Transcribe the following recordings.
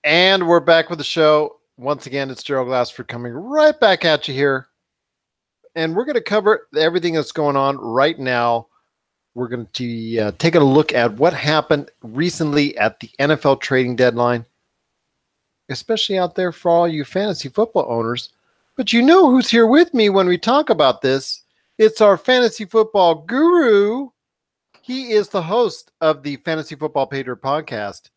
And we're back with the show. Once again, it's Gerald Glassford coming right back at you here. And we're going to cover everything that's going on right now. We're going to be taking a look at what happened recently at the NFL trading deadline, especially out there for all you fantasy football owners. But you know who's here with me when we talk about this? It's our fantasy football guru. He is the host of the Fantasy Football Patriot podcast.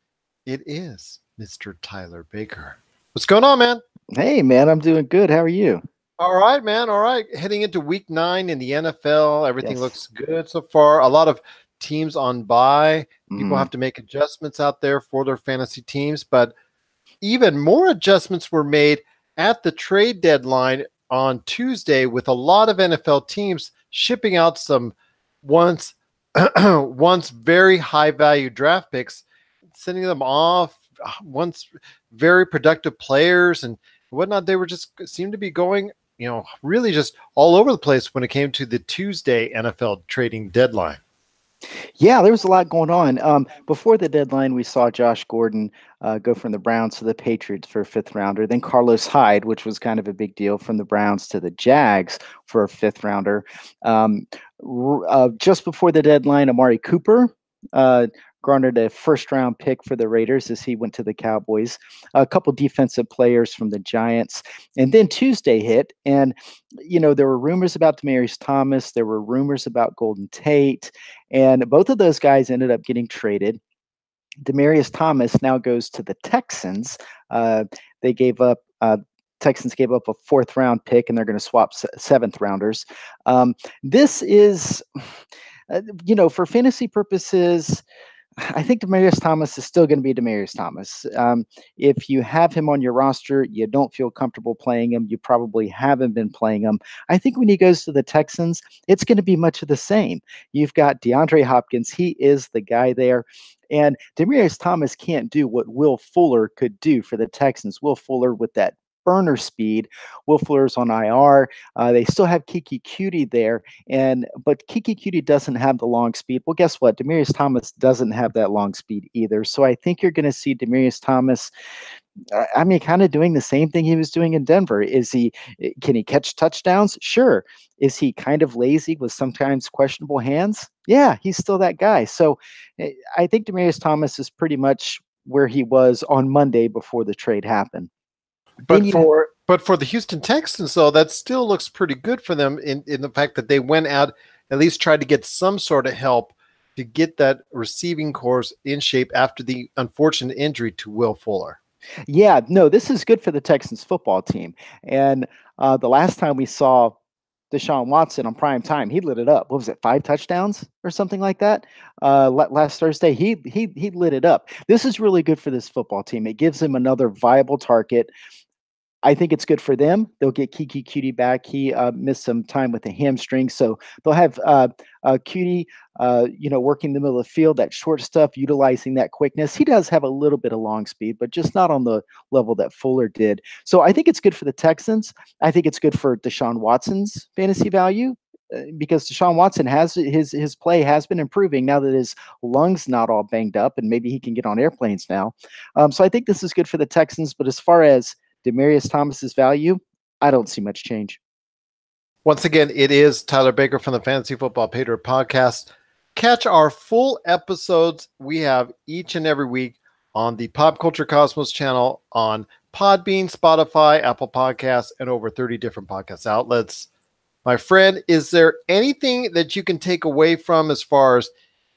It is Mr. Tyler Baker. What's going on, man? Hey, man, I'm doing good. How are you? All right, man. All right. Heading into week 9 in the NFL. Everything looks good so far. A lot of teams on bye. People have to make adjustments out there for their fantasy teams, but even more adjustments were made at the trade deadline on Tuesday with a lot of NFL teams shipping out some once very high value draft picks, sending them off, once very productive players and whatnot. They were just seemed to be going, really just all over the place when it came to the Tuesday NFL trading deadline. Yeah, there was a lot going on. Before the deadline, we saw Josh Gordon go from the Browns to the Patriots for a 5th rounder. Then Carlos Hyde, which was kind of a big deal, from the Browns to the Jags for a 5th rounder. Just before the deadline, Amari Cooper garnered a 1st-round pick for the Raiders as he went to the Cowboys. A couple defensive players from the Giants. And then Tuesday hit, and, there were rumors about Demaryius Thomas. There were rumors about Golden Tate, and both of those guys ended up getting traded. Demaryius Thomas now goes to the Texans. They gave up Texans gave up a 4th-round pick, and they're going to swap 7th rounders. This is, for fantasy purposes, I think Demaryius Thomas is still going to be Demaryius Thomas. If you have him on your roster, you don't feel comfortable playing him. You probably haven't been playing him. I think when he goes to the Texans, it's going to be much of the same. You've got DeAndre Hopkins. He is the guy there. And Demaryius Thomas can't do what Will Fuller could do for the Texans. Will Fuller with that burner speed. Will Fuller's on IR. They still have Kiki Cutie there, but Kiki Cutie doesn't have the long speed. Well, guess what? Demaryius Thomas doesn't have that long speed either. So I think you're going to see Demaryius Thomas, kind of doing the same thing he was doing in Denver. Can he catch touchdowns? Sure. Is he kind of lazy with sometimes questionable hands? Yeah, he's still that guy. So I think Demaryius Thomas is pretty much where he was on Monday before the trade happened. But for the Houston Texans, though, that still looks pretty good for them in the fact that they went out, at least tried to get some sort of help to get that receiving corps in shape after the unfortunate injury to Will Fuller. Yeah, no, this is good for the Texans football team. And the last time we saw Deshaun Watson on prime time, he lit it up. What was it, 5 touchdowns or something like that? Last Thursday, he lit it up. This is really good for this football team. It gives them another viable target. I think it's good for them. They'll get Kiki Cutie back. He missed some time with a hamstring, so they'll have Cutie, working the middle of the field, that short stuff, utilizing that quickness. He does have a little bit of long speed, but just not on the level that Fuller did. So I think it's good for the Texans. I think it's good for Deshaun Watson's fantasy value, because Deshaun Watson has his play has been improving now that his lungs not all banged up, and maybe he can get on airplanes now. So I think this is good for the Texans. But as far as Demaryius Thomas's value, I don't see much change. Once again, it is Tyler Baker from the Fantasy Football Patriot podcast. Catch our full episodes we have each and every week on the Pop Culture Cosmos channel on Podbean, Spotify, Apple Podcasts, and over 30 different podcast outlets. My friend, is there anything that you can take away from as far as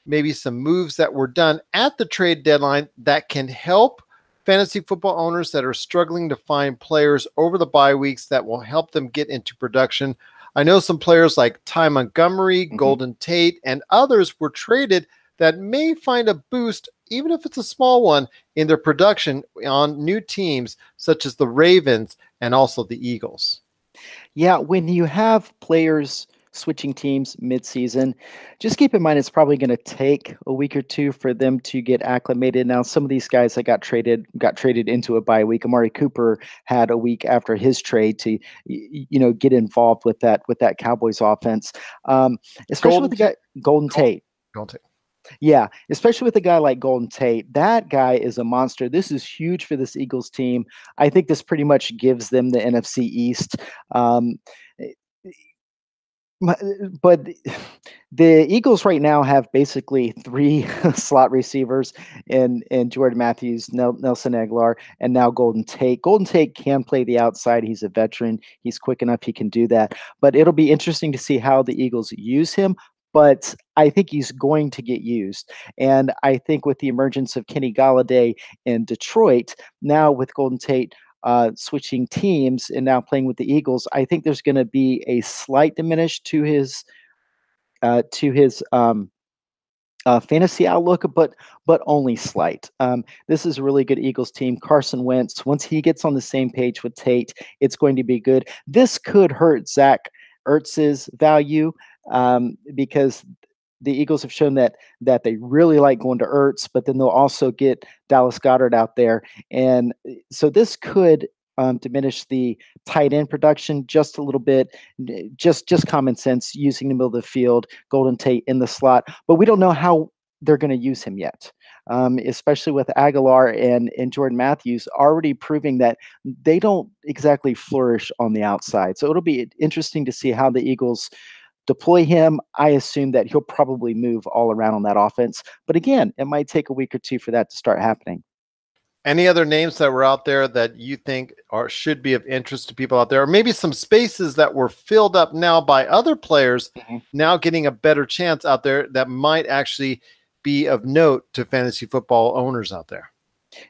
maybe some moves that were done at the trade deadline that can help fantasy football owners that are struggling to find players over the bye weeks that will help them get into production? I know some players like Ty Montgomery, Golden Tate, and others were traded that may find a boost, even if it's a small one, in their production on new teams such as the Ravens and also the Eagles. Yeah, when you have players switching teams mid-season, just keep in mind it's probably going to take a week or two for them to get acclimated. Now, some of these guys that got traded into a bye week. Amari Cooper had a week after his trade to get involved with that Cowboys offense, especially with the guy Golden Tate. Yeah, especially with a guy like Golden Tate. That guy is a monster. This is huge for this Eagles team. I think this pretty much gives them the NFC East. Um, eh, my- but the Eagles right now have basically three slot receivers in Jordan Matthews, Nelson Aguilar, and now Golden Tate. Golden Tate can play the outside. He's a veteran. He's quick enough. He can do that. But it'll be interesting to see how the Eagles use him. But I think he's going to get used. And I think with the emergence of Kenny Galladay in Detroit, now with Golden Tate switching teams and now playing with the Eagles, I think there's going to be a slight diminish to his fantasy outlook, but only slight. This is a really good Eagles team. Carson Wentz, once he gets on the same page with Tate, it's going to be good. This could hurt Zach Ertz's value because the Eagles have shown that they really like going to Ertz, but then they'll also get Dallas Goedert out there, and so this could diminish the tight end production just a little bit. Just common sense, using the middle of the field, Golden Tate in the slot, but we don't know how they're going to use him yet. Especially with Aguilar and Jordan Matthews already proving that they don't exactly flourish on the outside. So it'll be interesting to see how the Eagles deploy him. I assume that he'll probably move all around on that offense. But again, it might take a week or two for that to start happening. Any other names that were out there that you think should be of interest to people out there, or maybe some spaces that were filled up now by other players now getting a better chance out there that might actually be of note to fantasy football owners out there?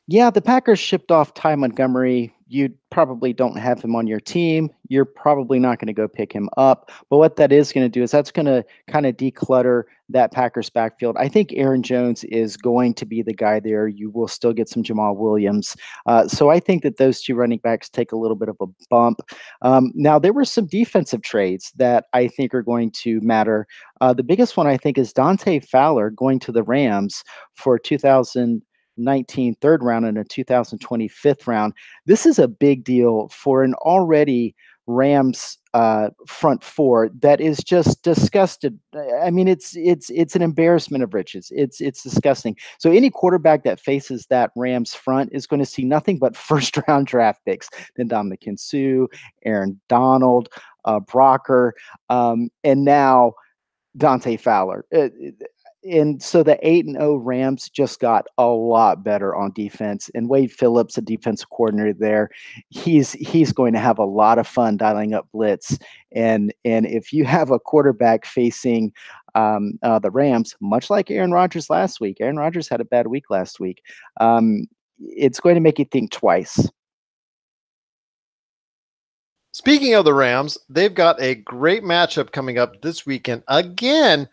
Yeah, the Packers shipped off Ty Montgomery. You probably don't have him on your team. You're probably not going to go pick him up. But what that is going to do is that's going to kind of declutter that Packers backfield. I think Aaron Jones is going to be the guy there. You will still get some Jamal Williams. So I think that those two running backs take a little bit of a bump. Now, there were some defensive trades that I think are going to matter. The biggest one, I think, is Dante Fowler going to the Rams for 2019 third round and a 2020 fifth round. This is a big deal for an already Rams front four that is just disgusted. I mean, it's an embarrassment of riches. It's disgusting. So any quarterback that faces that Rams front is going to see nothing but first round draft picks. Then Dominican Sue, Aaron Donald, Brocker, and now Dante Fowler. And so the 8-0 Rams just got a lot better on defense. And Wade Phillips, a defensive coordinator there, he's going to have a lot of fun dialing up blitz. And if you have a quarterback facing the Rams, much like Aaron Rodgers last week, Aaron Rodgers had a bad week last week. It's going to make you think twice. Speaking of the Rams, they've got a great matchup coming up this weekend again.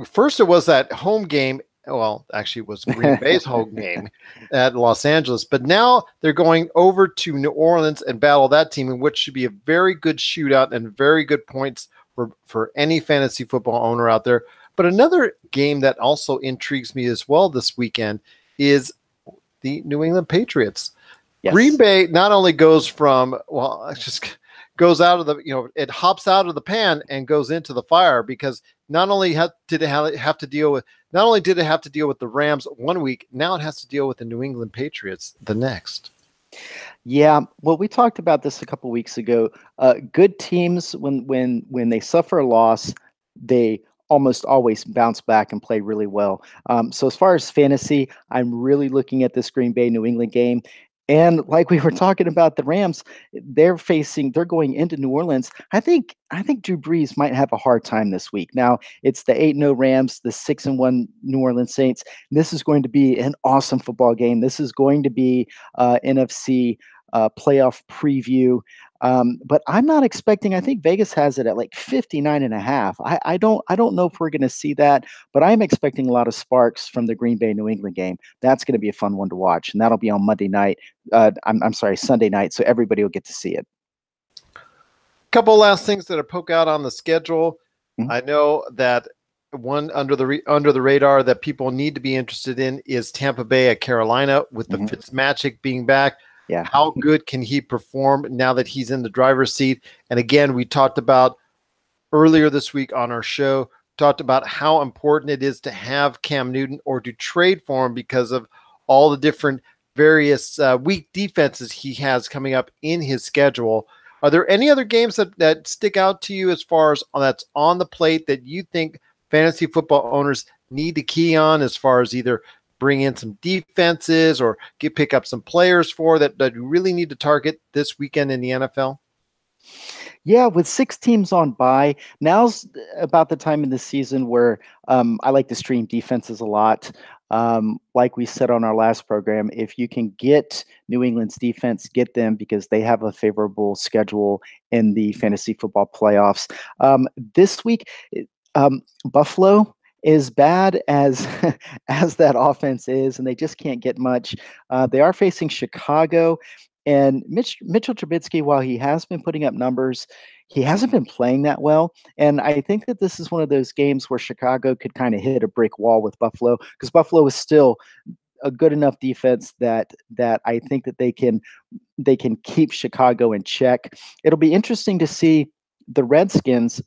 First, it was that home game. Well, actually, it was Green Bay's home game at Los Angeles. But now they're going over to New Orleans and battle that team, in which should be a very good shootout and very good points for any fantasy football owner out there. But another game that also intrigues me as well this weekend is the New England Patriots. Yes. Green Bay not only goes from, well, it just goes out of the, it hops out of the pan and goes into the fire, because not only did it have to deal with the Rams one week, now it has to deal with the New England Patriots the next. Yeah, well, we talked about this a couple weeks ago. Good teams, when they suffer a loss, they almost always bounce back and play really well. So as far as fantasy, I'm really looking at this Green Bay New England game. And like we were talking about the Rams, they're going into New Orleans. I think Drew Brees might have a hard time this week. Now, it's the 8-0 Rams, the 6-1 New Orleans Saints. This is going to be an awesome football game. This is going to be NFC playoff preview. But I'm not expecting, I think Vegas has it at like 59.5. I don't know if we're going to see that, but I'm expecting a lot of sparks from the Green Bay New England game. That's going to be a fun one to watch. And that'll be on Monday night. I'm sorry, Sunday night. So everybody will get to see it. Couple last things that are poke out on the schedule. I know that one under the radar that people need to be interested in is Tampa Bay at Carolina, with the Fitzmagic being back. Yeah. How good can he perform now that he's in the driver's seat? And again, we talked about earlier this week on our show, talked about how important it is to have Cam Newton or to trade for him because of all the different various weak defenses he has coming up in his schedule. Are there any other games that stick out to you as far as that's on the plate that you think fantasy football owners need to key on as far as either bring in some defenses or pick up some players for that you really need to target this weekend in the NFL? Yeah, with 6 teams on bye, now's about the time in the season where I like to stream defenses a lot. Like we said on our last program, if you can get New England's defense, get them because they have a favorable schedule in the fantasy football playoffs. This week, Buffalo, as bad as as that offense is, and they just can't get much. They are facing Chicago, and Mitchell Trubisky, while he has been putting up numbers, he hasn't been playing that well. And I think that this is one of those games where Chicago could kind of hit a brick wall with Buffalo because Buffalo is still a good enough defense that I think that they can keep Chicago in check. It'll be interesting to see the Redskins.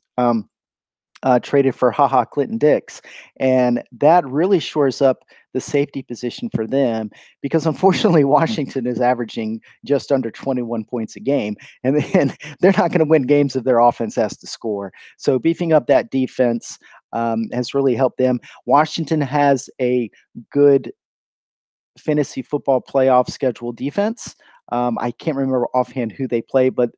Traded for Clinton Dix. And that really shores up the safety position for them because unfortunately Washington is averaging just under 21 points a game. And then they're not going to win games if their offense has to score. So beefing up that defense has really helped them. Washington has a good fantasy football playoff schedule defense. I can't remember offhand who they play, but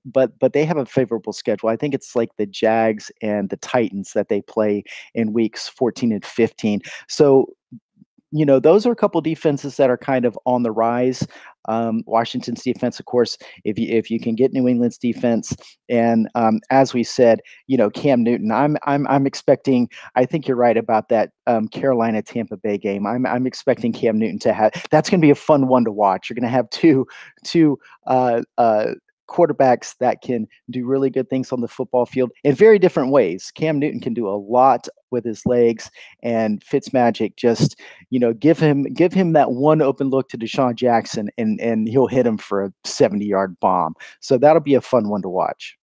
they have a favorable schedule. I think it's like the Jags and the Titans that they play in weeks 14 and 15. So those are a couple defenses that are kind of on the rise. Washington's defense, of course, if you can get New England's defense, and as we said, Cam Newton. I'm expecting. I think you're right about that Carolina Tampa Bay game. I'm expecting Cam Newton to have. That's going to be a fun one to watch. You're going to have two quarterbacks that can do really good things on the football field in very different ways. Cam Newton can do a lot with his legs, and Fitzmagic just, give him that one open look to Deshaun Jackson, and he'll hit him for a 70-yard bomb. So that'll be a fun one to watch.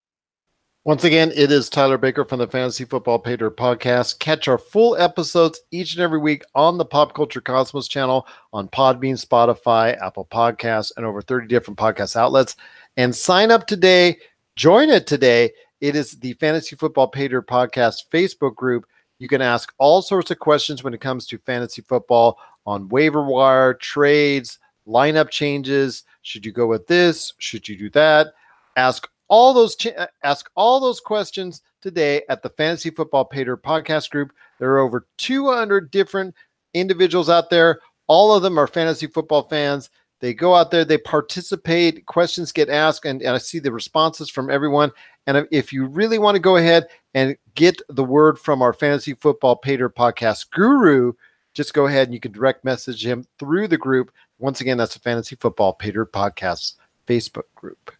Once again, it is Tyler Baker from the Fantasy Football Pay Dirt Podcast. Catch our full episodes each and every week on the Pop Culture Cosmos channel on Podbean, Spotify, Apple Podcasts, and over 30 different podcast outlets. And sign up today. Join it today. It is the Fantasy Football Pay Dirt Podcast Facebook group. You can ask all sorts of questions when it comes to fantasy football on waiver wire, trades, lineup changes. Should you go with this? Should you do that? Ask all those questions today at the Fantasy Football Pay Dirt Podcast group. There are over 200 different individuals out there. All of them are fantasy football fans. They go out there, they participate, questions get asked, and I see the responses from everyone. And if you really want to go ahead and get the word from our Fantasy Football Pay Dirt Podcast guru, just go ahead and you can direct message him through the group. Once again, that's the Fantasy Football Pay Dirt Podcast Facebook group.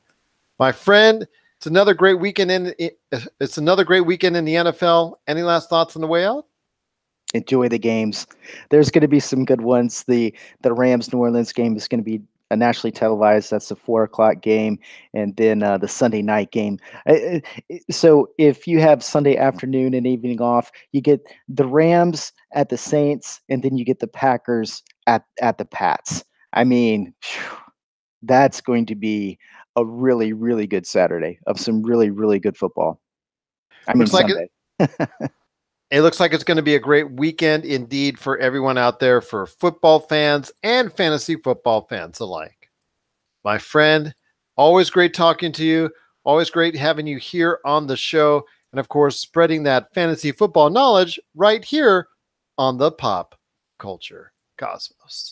My friend, it's another great weekend in the NFL. Any last thoughts on the way out? Enjoy the games. There's going to be some good ones. The Rams New Orleans game is going to be nationally televised. That's the 4:00 game, and then the Sunday night game. So if you have Sunday afternoon and evening off, you get the Rams at the Saints, and then you get the Packers at the Pats. I mean, that's going to be a really, really good Saturday of some really, really good football. Sunday. It looks like it's going to be a great weekend indeed for everyone out there, for football fans and fantasy football fans alike. My friend, always great talking to you. Always great having you here on the show. And of course, spreading that fantasy football knowledge right here on the Pop Culture Cosmos.